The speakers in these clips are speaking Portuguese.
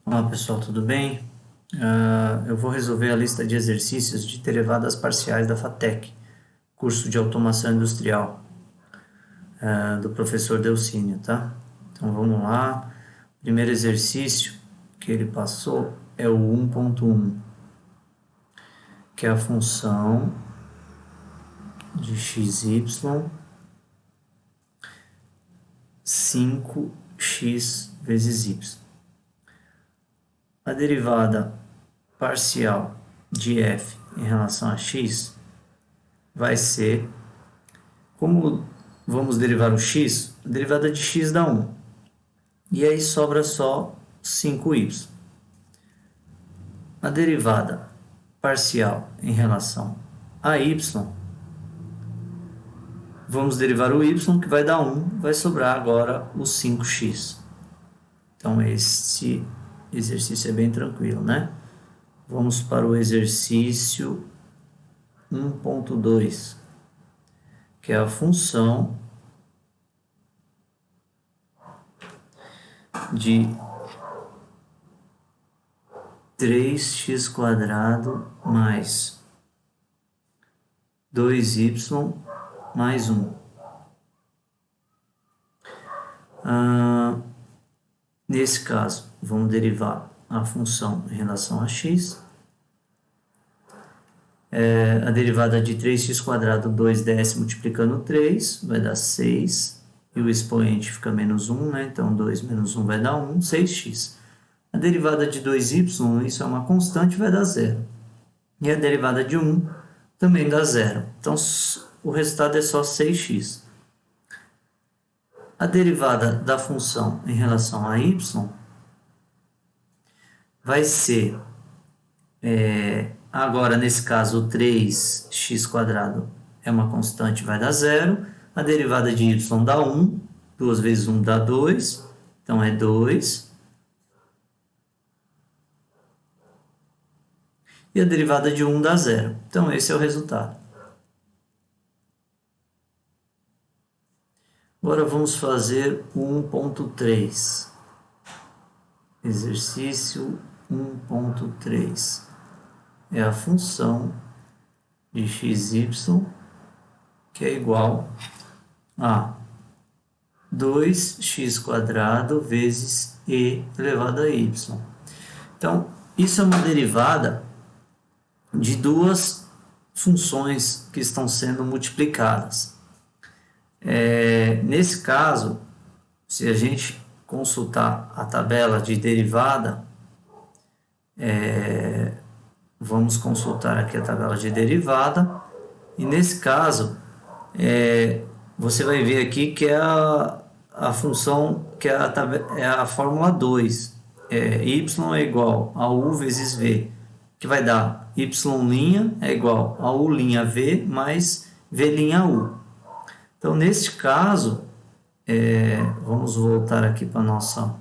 Olá pessoal, tudo bem? Eu vou resolver a lista de exercícios de derivadas parciais da FATEC, curso de automação industrial, do professor Delcínio, tá? Então vamos lá. Primeiro exercício que ele passou é o 1.1, que é a função de xy 5x vezes y. A derivada parcial de f em relação a x vai ser, como vamos derivar o x, a derivada de x dá 1. E aí sobra só 5y. A derivada parcial em relação a y, vamos derivar o y, que vai dar 1, vai sobrar agora o 5x. Então, este exercício é bem tranquilo, né? Vamos para o exercício 1.2, que é a função de 3x² mais 2y mais 1. Nesse caso, vamos derivar a função em relação a x. A derivada de 3x², 2/10 multiplicando 3, vai dar 6. E o expoente fica menos 1, né? Então, 2 menos 1 vai dar 1, 6x. A derivada de 2y, isso é uma constante, vai dar 0. E a derivada de 1 também dá 0. Então, o resultado é só 6x. A derivada da função em relação a y vai ser, agora nesse caso, o 3x² é uma constante, vai dar 0. A derivada de y dá 1, 2 vezes 1 dá 2, então é 2. E a derivada de 1 dá 0. Então, esse é o resultado. Agora vamos fazer o 1.3. Exercício 1.3. É a função de xy, que é igual a 2x² vezes e elevado a y. Então, isso é uma derivada de duas funções que estão sendo multiplicadas. Nesse caso, se a gente consultar a tabela de derivada, vamos consultar aqui a tabela de derivada, e nesse caso, você vai ver aqui que é a função, que é a fórmula 2, y é igual a u vezes v, que vai dar y' é igual a u' mais v''u. Então, neste caso, vamos voltar aqui para a nossa...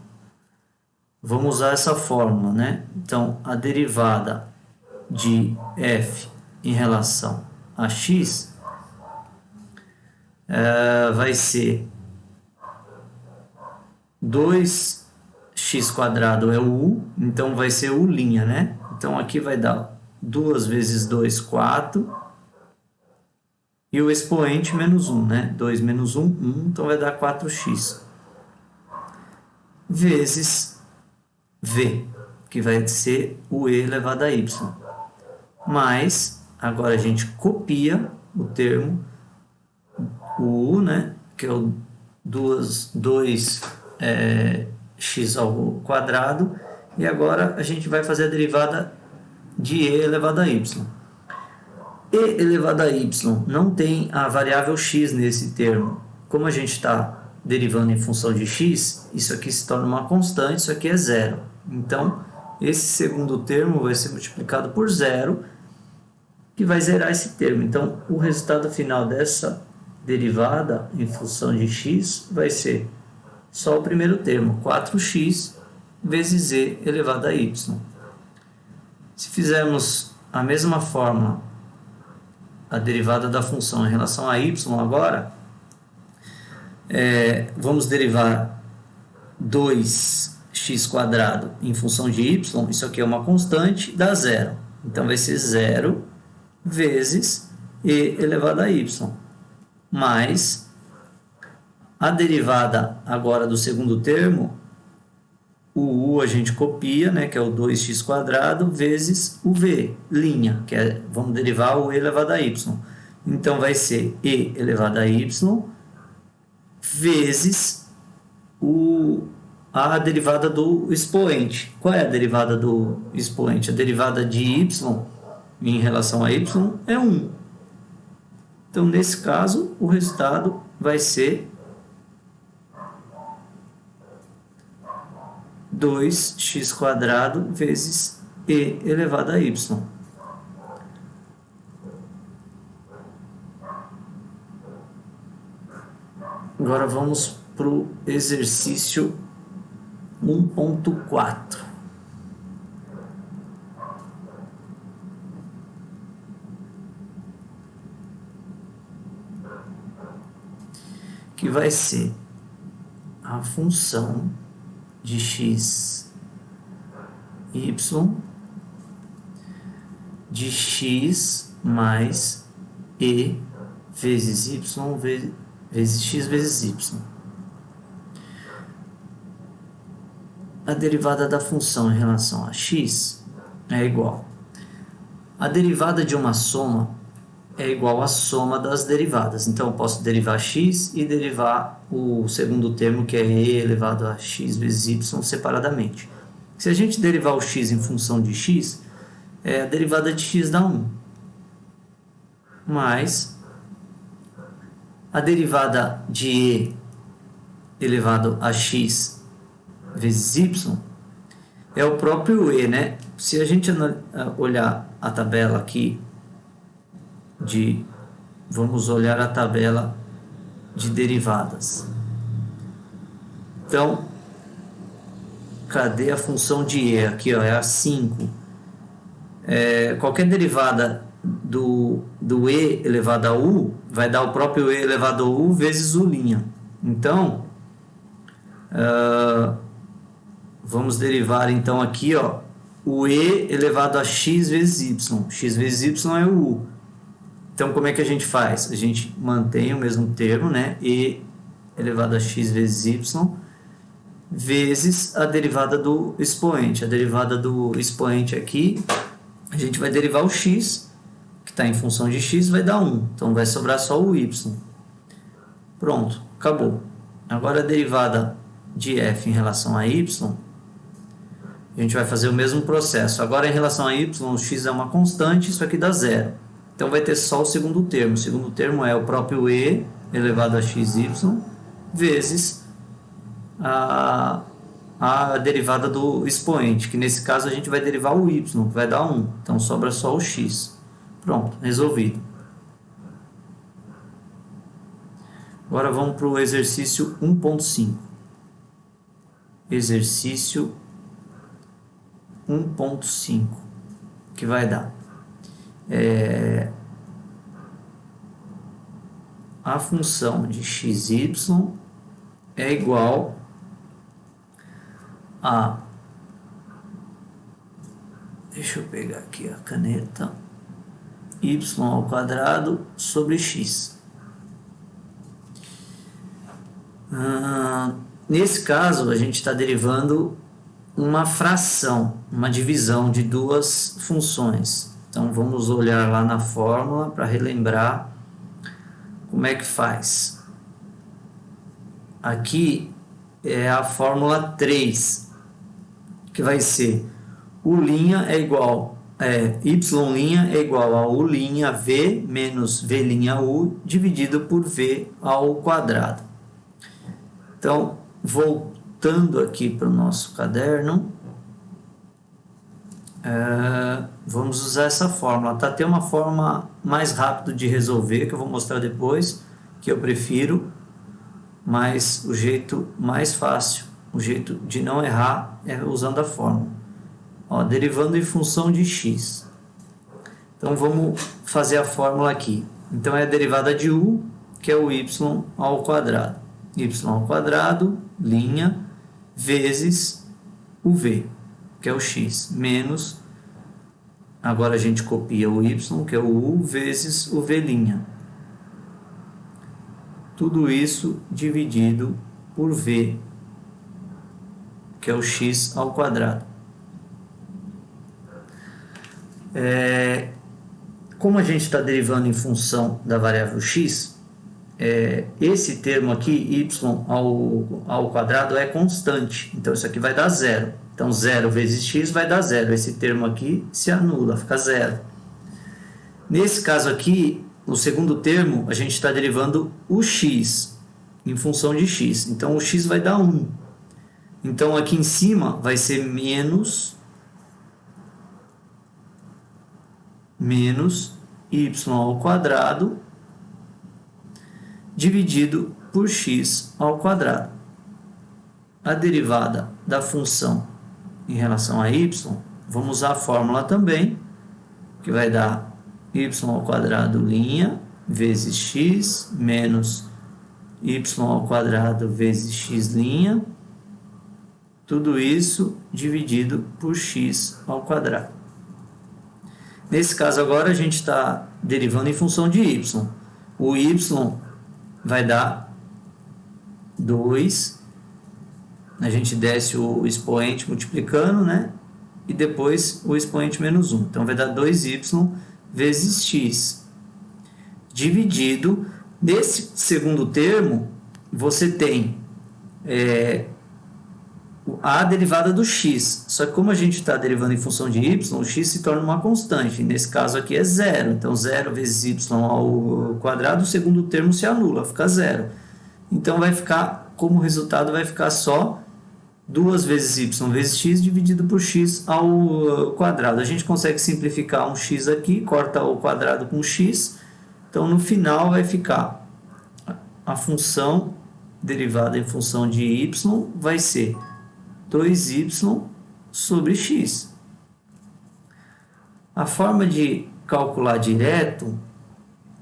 Vamos usar essa fórmula, né? Então, a derivada de f em relação a x vai ser 2x² é o u, então vai ser u', né? Então, aqui vai dar 2 vezes 2, 4. E o expoente menos 1, né? 2 menos 1, 1, então vai dar 4x. Vezes v, que vai ser o e elevado a y. Mas, agora a gente copia o termo, o u, né? Que é o 2x ao quadrado. E agora a gente vai fazer a derivada de e elevado a y. E elevado a y não tem a variável x nesse termo. Como a gente está derivando em função de x, isso aqui se torna uma constante, isso aqui é zero. Então, esse segundo termo vai ser multiplicado por zero, que vai zerar esse termo. Então, o resultado final dessa derivada em função de x vai ser só o primeiro termo, 4x vezes e elevado a y. Se fizermos a mesma fórmula, a derivada da função em relação a y agora, vamos derivar 2 x quadrado em função de y, isso aqui é uma constante, dá zero. Então vai ser 0 vezes e elevado a y, mais a derivada agora do segundo termo, o u a gente copia, né, que é o 2x quadrado, vezes o v, linha, que é, vamos derivar o e elevado a y. Então vai ser e elevado a y vezes a derivada do expoente. Qual é a derivada do expoente? A derivada de y em relação a y é 1. Então, nesse caso, o resultado vai ser 2x quadrado vezes e elevado a y. Agora vamos para o exercício 1.4. Que vai ser a função de x, y, de x mais e vezes y vezes x vezes y. A derivada da função em relação a x é igual. A derivada de uma soma é igual à soma das derivadas. Então, eu posso derivar x e derivar o segundo termo, que é e elevado a x vezes y, separadamente. Se a gente derivar o x em função de x, a derivada de x dá 1. Mais a derivada de e elevado a x vezes y é o próprio e, né? Se a gente olhar a tabela aqui, vamos olhar a tabela de derivadas. Então, cadê a função de e? Aqui, ó, é a 5. Qualquer derivada do e elevado a u vai dar o próprio e elevado a u vezes u'. Então, vamos derivar então aqui, ó, o e elevado a x vezes y. X vezes y é o u. Então, como é que a gente faz? A gente mantém o mesmo termo, né? E elevado a x vezes y, vezes a derivada do expoente. A derivada do expoente aqui, a gente vai derivar o x, que está em função de x, vai dar 1. Então, vai sobrar só o y. Pronto, acabou. Agora, a derivada de f em relação a y, a gente vai fazer o mesmo processo. Agora, em relação a y, o x é uma constante, isso aqui dá 0. Então, vai ter só o segundo termo. O segundo termo é o próprio e elevado a xy vezes a derivada do expoente, que nesse caso a gente vai derivar o y, que vai dar 1. Então, sobra só o x. Pronto, resolvido. Agora, vamos para o exercício 1.5. Exercício 1.5, que vai dar a função de xy é igual a, deixa eu pegar aqui a caneta, y ao quadrado sobre x. Nesse caso, a gente está derivando uma fração, uma divisão de duas funções. Então, vamos olhar lá na fórmula para relembrar como é que faz. Aqui é a fórmula 3, que vai ser u' é igual, y' é igual a u' menos v' dividido por v ao quadrado. Então, voltando aqui para o nosso caderno, vamos usar essa fórmula. Tá? Tem uma forma mais rápida de resolver, que eu vou mostrar depois, que eu prefiro, mas o jeito mais fácil, o jeito de não errar é usando a fórmula. Ó, derivando em função de x. Então, vamos fazer a fórmula aqui. Então, é a derivada de u, que é o y ao quadrado. Y ao quadrado, linha, vezes o v, que é o x, menos, agora a gente copia o y, que é o u, vezes o v'. Tudo isso dividido por v, que é o x ao quadrado. Como a gente está derivando em função da variável x, esse termo aqui, y ao quadrado, é constante. Então, isso aqui vai dar zero. Então, 0 vezes x vai dar zero. Esse termo aqui se anula, fica zero. Nesse caso aqui, no segundo termo, a gente está derivando o x em função de x. Então, o x vai dar 1. Então, aqui em cima vai ser menos y ao quadrado dividido por x ao quadrado. A derivada da função em relação a y, vamos usar a fórmula também, que vai dar y ao quadrado linha vezes x menos y ao quadrado vezes x linha, tudo isso dividido por x ao quadrado. Nesse caso agora a gente está derivando em função de y. O y vai dar 2, a gente desce o expoente multiplicando, né? E depois o expoente menos 1. Então vai dar 2y vezes x. Dividido, nesse segundo termo, você tem a derivada do x. Só que como a gente está derivando em função de y, o x se torna uma constante. Nesse caso aqui é zero. Então 0 vezes y ao quadrado, o segundo termo se anula, fica zero. Então vai ficar, como resultado, vai ficar só 2 vezes y vezes x dividido por x ao quadrado. A gente consegue simplificar um x aqui, corta o quadrado com x. Então no final vai ficar a função derivada em função de y vai ser 2y sobre x. A forma de calcular direto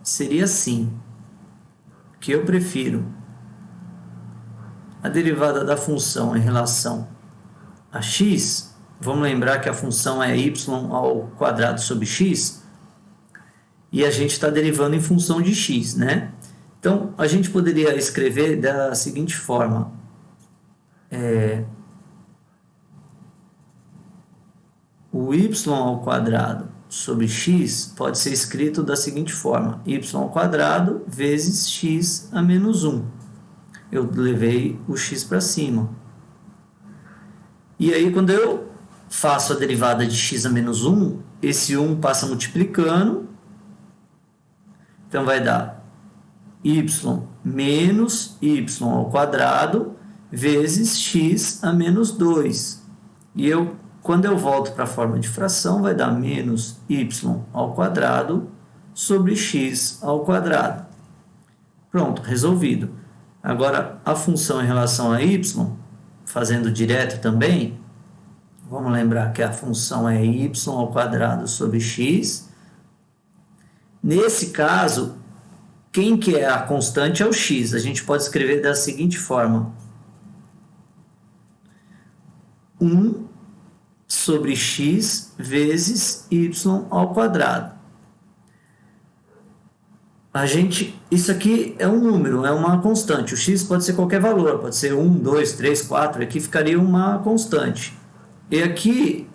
seria assim, que eu prefiro a derivada da função em relação a x. Vamos lembrar que a função é y ao quadrado sobre x, e a gente está derivando em função de x, né? Então, a gente poderia escrever da seguinte forma, o y ao quadrado sobre x pode ser escrito da seguinte forma, y ao quadrado vezes x a menos 1. Eu levei o x para cima. E aí, quando eu faço a derivada de x a menos 1, esse 1 passa multiplicando, então vai dar y menos y ao quadrado vezes x a menos 2. E quando eu volto para a forma de fração, vai dar menos y ao quadrado sobre x ao quadrado. Pronto, resolvido. Agora, a função em relação a y, fazendo direto também, vamos lembrar que a função é y ao quadrado sobre x. Nesse caso, quem que é a constante é o x. A gente pode escrever da seguinte forma, 1 sobre x vezes y ao quadrado. Isso aqui é um número, é uma constante. O x pode ser qualquer valor, pode ser 1, 2, 3, 4, aqui ficaria uma constante. E aqui,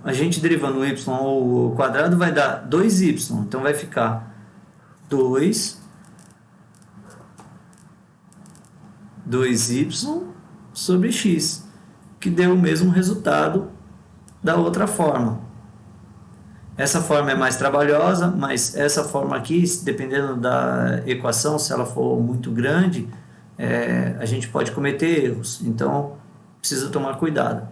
a gente derivando o y ao quadrado vai dar 2y, então vai ficar 2y sobre x, que deu o mesmo resultado da outra forma. Essa forma é mais trabalhosa, mas essa forma aqui, dependendo da equação, se ela for muito grande, a gente pode cometer erros. Então, precisa tomar cuidado.